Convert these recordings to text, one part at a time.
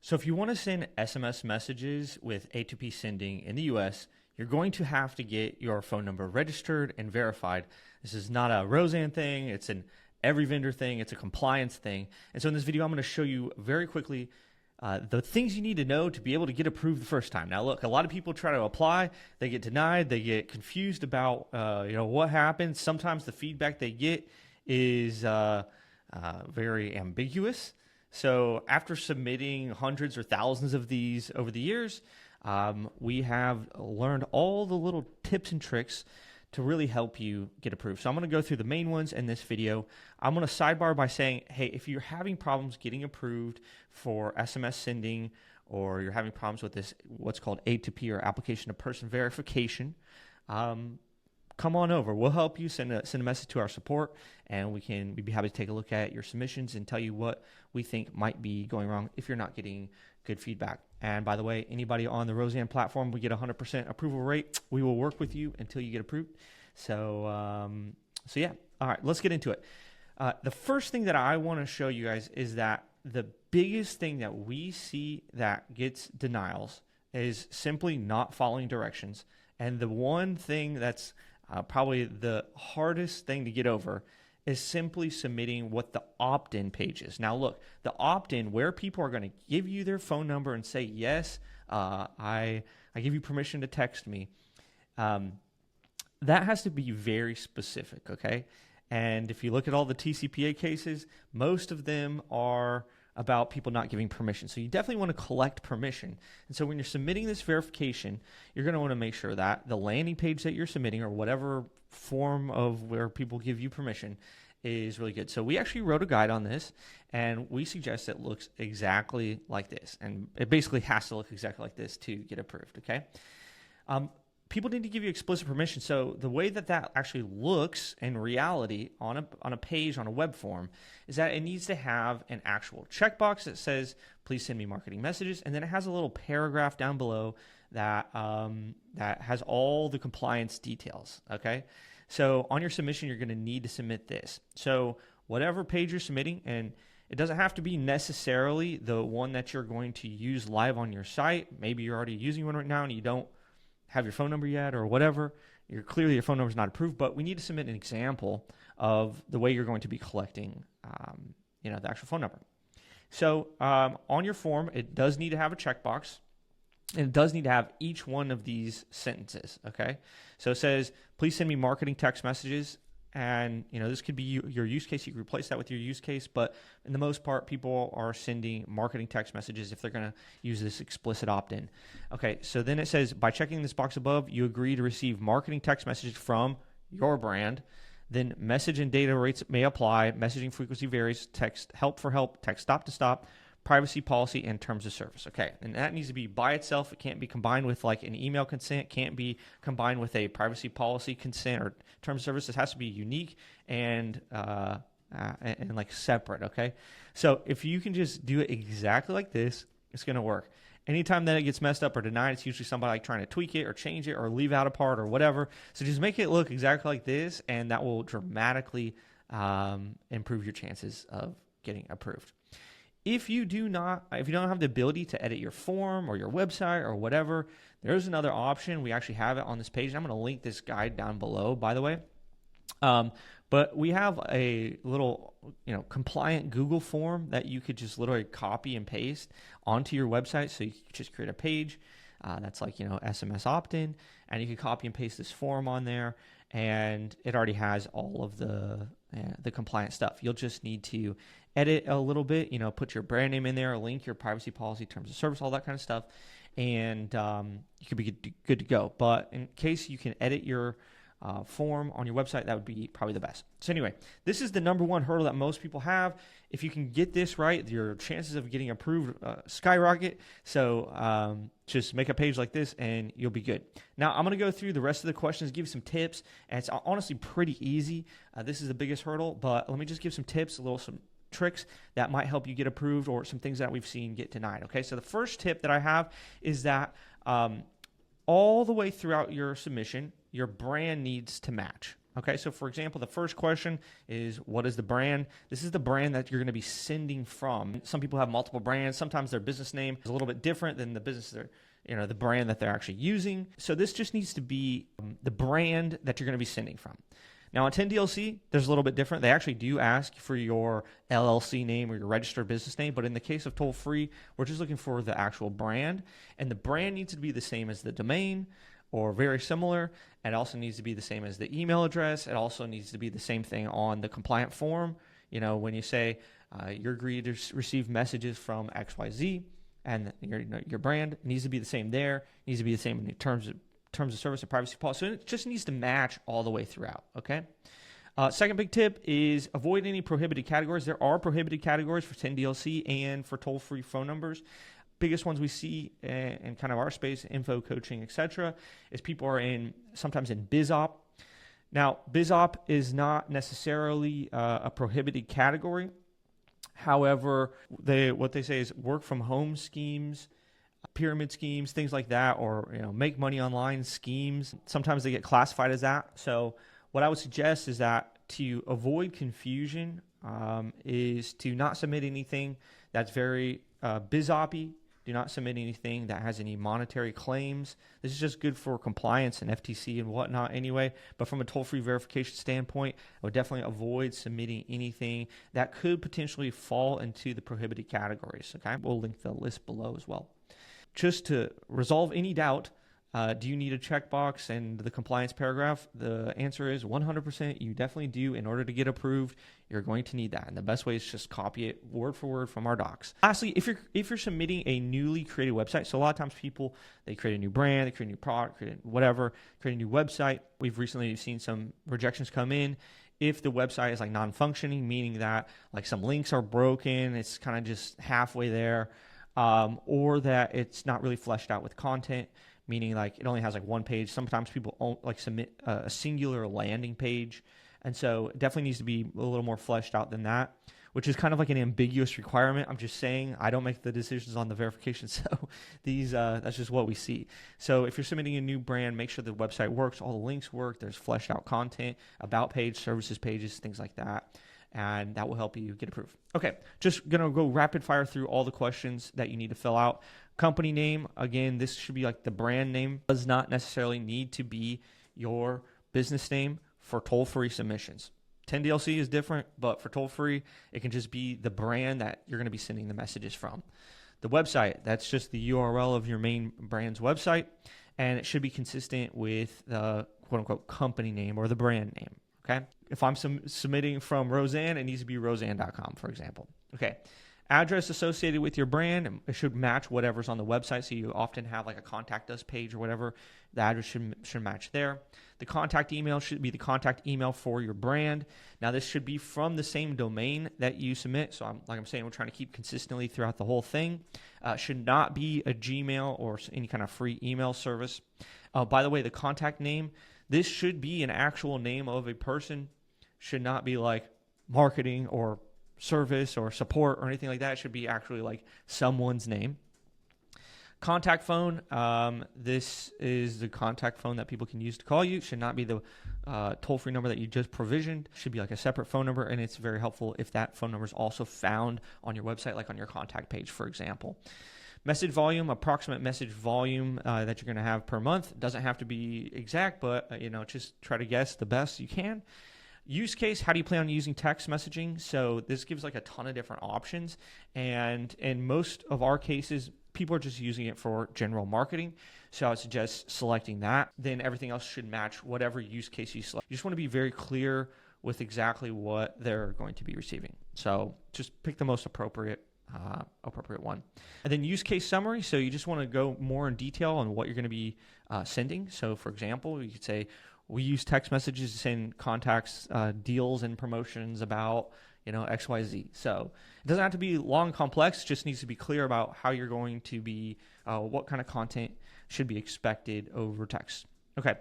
So if you want to send SMS messages with A2P sending in the US, you're going to have to get your phone number registered and verified. This is not a Roezan thing. It's an every vendor thing. It's a compliance thing. And so in this video, I'm going to show you very quickly the things you need to know to be able to get approved the first time. Now, look, a lot of people try to apply. They get denied. They get confused about what happens. Sometimes the feedback they get is very ambiguous. So after submitting hundreds or thousands of these over the years, we have learned all the little tips and tricks to really help you get approved. So I'm going to go through the main ones in this video. I'm going to sidebar by saying, hey, if you're having problems getting approved for SMS sending, or you're having problems with this, what's called A2P or application to person verification, come on over. We'll help you. Send a message to our support, and we'd be happy to take a look at your submissions and tell you what we think might be going wrong if you're not getting good feedback. And by the way, anybody on the Roezan platform, we get 100% approval rate. We will work with you until you get approved. So yeah. All right, let's get into it. The first thing that I want to show you guys is that the biggest thing that we see that gets denials is simply not following directions. And the one thing that's probably the hardest thing to get over is simply submitting what the opt-in page is. Now look, the opt-in, where people are going to give you their phone number and say, yes, I give you permission to text me, that has to be very specific, okay? And if you look at all the TCPA cases, most of them are about people not giving permission. So you definitely want to collect permission. And so when you're submitting this verification, you're going to want to make sure that the landing page that you're submitting, or whatever form of where people give you permission, is really good. So we actually wrote a guide on this, and we suggest it looks exactly like this. And it basically has to look exactly like this to get approved, okay? People need to give you explicit permission. So the way that that actually looks in reality on a page, on a web form, is that it needs to have an actual checkbox that says, please send me marketing messages. And then it has a little paragraph down below that, that has all the compliance details, okay? So on your submission, you're going to need to submit this. So whatever page you're submitting, and it doesn't have to be necessarily the one that you're going to use live on your site. Maybe you're already using one right now and you don't have your phone number yet, or whatever. Clearly your phone number is not approved, but we need to submit an example of the way you're going to be collecting the actual phone number. So on your form, it does need to have a checkbox, and it does need to have each one of these sentences, okay? So it says, please send me marketing text messages. And, this could be your use case. You can replace that with your use case. But in the most part, people are sending marketing text messages if they're going to use this explicit opt-in. Okay, so then it says, by checking this box above, you agree to receive marketing text messages from your brand. Then message and data rates may apply. Messaging frequency varies. Text help for help. Text stop to stop. Privacy policy and terms of service. Okay, and that needs to be by itself. It can't be combined with like an email consent. Can't be combined with a privacy policy consent or terms of service. It has to be unique and like separate. Okay, so if you can just do it exactly like this, it's going to work. Anytime that it gets messed up or denied, it's usually somebody like trying to tweak it or change it or leave out a part or whatever. So just make it look exactly like this, and that will dramatically improve your chances of getting approved. If you don't have the ability to edit your form or your website or whatever, there's another option. We actually have it on this page. I'm going to link this guide down below, by the way. But we have a little, compliant Google form that you could just literally copy and paste onto your website. So you can just create a page that's like, SMS opt-in, and you can copy and paste this form on there, and it already has all of the compliant stuff. You'll just need to edit a little bit, put your brand name in there, link your privacy policy, terms of service, all that kind of stuff, and you could be good to go. But in case you can edit your form on your website, that would be probably the best. So anyway, this is the number one hurdle that most people have. If you can get this right, your chances of getting approved skyrocket. So just make a page like this and you'll be good. Now I'm going to go through the rest of the questions, give you some tips, and it's honestly pretty easy. This is the biggest hurdle, but let me just give some tips, some tricks that might help you get approved, or some things that we've seen get denied. Okay, so the first tip that I have is that all the way throughout your submission, your brand needs to match. Okay, so for example, the first question is, what is the brand? This is the brand that you're going to be sending from. Some people have multiple brands. Sometimes their business name is a little bit different than the the brand that they're actually using. So this just needs to be the brand that you're going to be sending from. Now on 10DLC, there's a little bit different. They actually do ask for your LLC name or your registered business name, but in the case of toll-free, we're just looking for the actual brand, and the brand needs to be the same as the domain or very similar. It also needs to be the same as the email address. It also needs to be the same thing on the compliant form. When you say you're agreed to receive messages from XYZ, and your brand needs to be the same there, needs to be the same in terms of service and privacy policy. So it just needs to match all the way throughout, okay? Second big tip is avoid any prohibited categories. There are prohibited categories for 10DLC and for toll-free phone numbers. Biggest ones we see in kind of our space, info, coaching, etc., is people are sometimes in BizOp. Now, BizOp is not necessarily a prohibited category. However, what they say is work from home schemes, pyramid schemes, things like that, or make money online schemes. Sometimes they get classified as that. So what I would suggest is that to avoid confusion is to not submit anything that's very BizOp-y. Do not submit anything that has any monetary claims. This is just good for compliance and FTC and whatnot anyway. But from a toll-free verification standpoint, I would definitely avoid submitting anything that could potentially fall into the prohibited categories. Okay, we'll link the list below as well. Just to resolve any doubt, do you need a checkbox and the compliance paragraph? The answer is 100%. You definitely do. In order to get approved, you're going to need that. And the best way is just copy it word for word from our docs. Lastly, if you're submitting a newly created website, so a lot of times people, they create a new brand, they create a new product, create a new website. We've recently seen some rejections come in. If the website is like non-functioning, meaning that like some links are broken, it's kind of just halfway there, or that it's not really fleshed out with content, meaning like it only has like one page. Sometimes people submit a singular landing page. And so it definitely needs to be a little more fleshed out than that, which is kind of like an ambiguous requirement. I'm just saying, I don't make the decisions on the verification. So that's just what we see. So if you're submitting a new brand, make sure the website works, all the links work, there's fleshed out content, about page, services pages, things like that. And that will help you get approved. Okay, just going to go rapid fire through all the questions that you need to fill out. Company name, again, this should be like the brand name. Does not necessarily need to be your business name for toll-free submissions. 10DLC is different, but for toll-free, it can just be the brand that you're going to be sending the messages from. The website, that's just the URL of your main brand's website, and it should be consistent with the quote-unquote company name or the brand name, okay? If I'm submitting from Roezan, it needs to be Roezan.com, for example. Okay. Address associated with your brand, it should match whatever's on the website. So you often have like a contact us page or whatever. The address should match there. The contact email should be the contact email for your brand. Now this should be from the same domain that you submit. So like I'm saying, we're trying to keep consistently throughout the whole thing. Should not be a Gmail or any kind of free email service. By the way, the contact name, this should be an actual name of a person. Should not be like marketing or service or support or anything like that. It should be actually like someone's name. Contact phone, this is the contact phone that people can use to call you. It should not be the toll-free number that you just provisioned. It should be like a separate phone number, and it's very helpful if that phone number is also found on your website, like on your contact page, for example. Message volume, approximate message volume that you're going to have per month. It doesn't have to be exact, but just try to guess the best you can. Use case, how do you plan on using text messaging? So this gives like a ton of different options. And in most of our cases, people are just using it for general marketing. So I would suggest selecting that. Then everything else should match whatever use case you select. You just want to be very clear with exactly what they're going to be receiving. So just pick the most appropriate one. And then use case summary. So you just want to go more in detail on what you're going to be sending. So for example, you could say, we use text messages to send contacts, deals and promotions about, XYZ. So it doesn't have to be long, complex. It just needs to be clear about how you're going to be, what kind of content should be expected over text. Okay.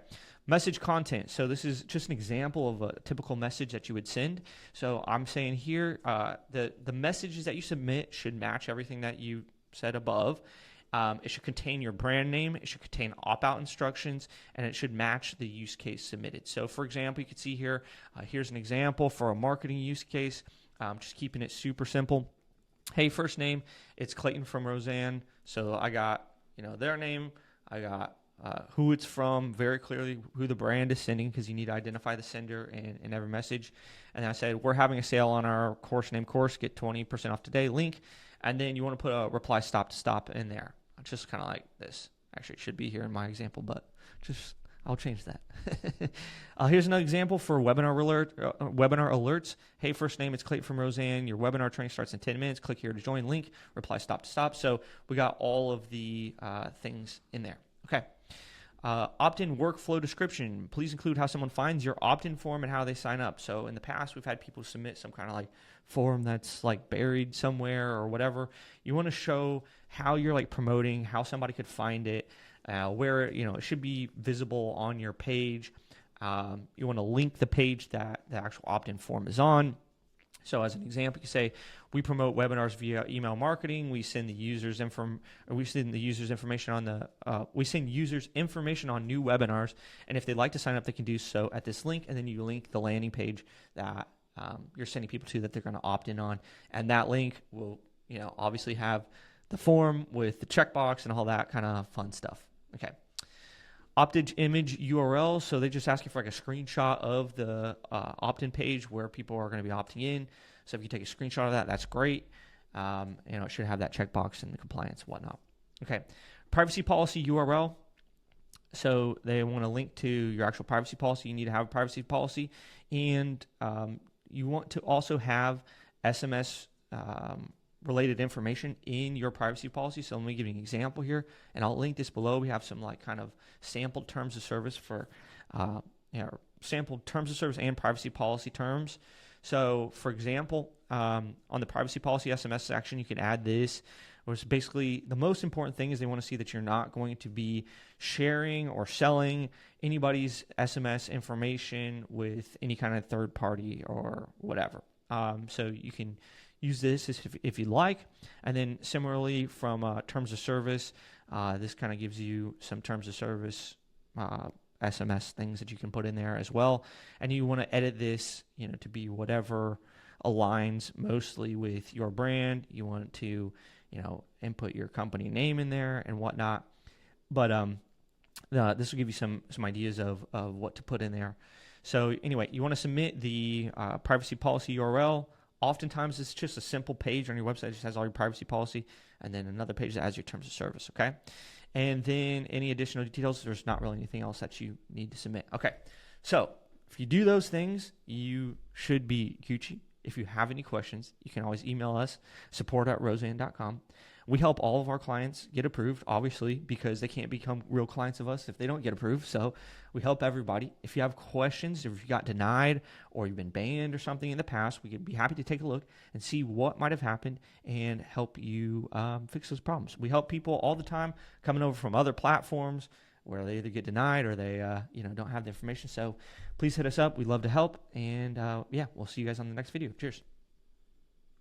Message content. So this is just an example of a typical message that you would send. So I'm saying here, the messages that you submit should match everything that you said above. It should contain your brand name. It should contain opt-out instructions, and it should match the use case submitted. So, for example, you can see here, here's an example for a marketing use case. Just keeping it super simple. Hey, first name, it's Clayton from Roezan. So I got, their name. I got who it's from, very clearly who the brand is sending, because you need to identify the sender in every message. And then I said, we're having a sale on our course name course, get 20% off today link. And then you want to put a reply stop to stop in there. Just kind of like this. Actually, it should be here in my example, but I'll change that. Here's another example for webinar alerts. Hey, first name, it's Clayton from Roezan. Your webinar training starts in 10 minutes. Click here to join link, reply stop to stop. So we got all of the things in there. Okay. Opt-in workflow description. Please include how someone finds your opt-in form and how they sign up. So in the past, we've had people submit some kind of like form that's like buried somewhere or whatever. You want to show how you're like promoting, how somebody could find it, where it should be visible on your page. You want to link the page that the actual opt-in form is on. So as an example, you can say, we promote webinars via email marketing. We send users information on new webinars, and if they'd like to sign up, they can do so at this link. And then you link the landing page that you're sending people to that they're going to opt in on, and that link will, obviously have the form with the checkbox and all that kind of fun stuff. Okay. Opt-in image URL, so they just ask you for like a screenshot of the opt-in page where people are going to be opting in. So if you take a screenshot of that, that's great. It should have that checkbox and the compliance and whatnot. Okay, privacy policy URL. So they want to link to your actual privacy policy. You need to have a privacy policy, and you want to also have SMS related information in your privacy policy. So let me give you an example here, and I'll link this below. We have some like kind of sampled terms of service for sampled terms of service and privacy policy terms. So for example, on the privacy policy SMS section, you can add this, which basically the most important thing is they want to see that you're not going to be sharing or selling anybody's SMS information with any kind of third party or whatever. So you can use this if you'd like. And then similarly from terms of service, this kind of gives you some terms of service SMS things that you can put in there as well. And you want to edit this, to be whatever aligns mostly with your brand. You want to, input your company name in there and whatnot. But this will give you some ideas of what to put in there. So anyway, you want to submit the privacy policy URL. Oftentimes, it's just a simple page on your website that just has all your privacy policy, and then another page that has your terms of service, okay? And then any additional details, there's not really anything else that you need to submit. Okay, so if you do those things, you should be Gucci. If you have any questions, you can always email us, support@roezan.com. We help all of our clients get approved, obviously, because they can't become real clients of us if they don't get approved. So we help everybody. If you have questions, if you got denied or you've been banned or something in the past, we could be happy to take a look and see what might have happened and help you fix those problems. We help people all the time coming over from other platforms where they either get denied or they don't have the information. So please hit us up. We'd love to help. And we'll see you guys on the next video. Cheers.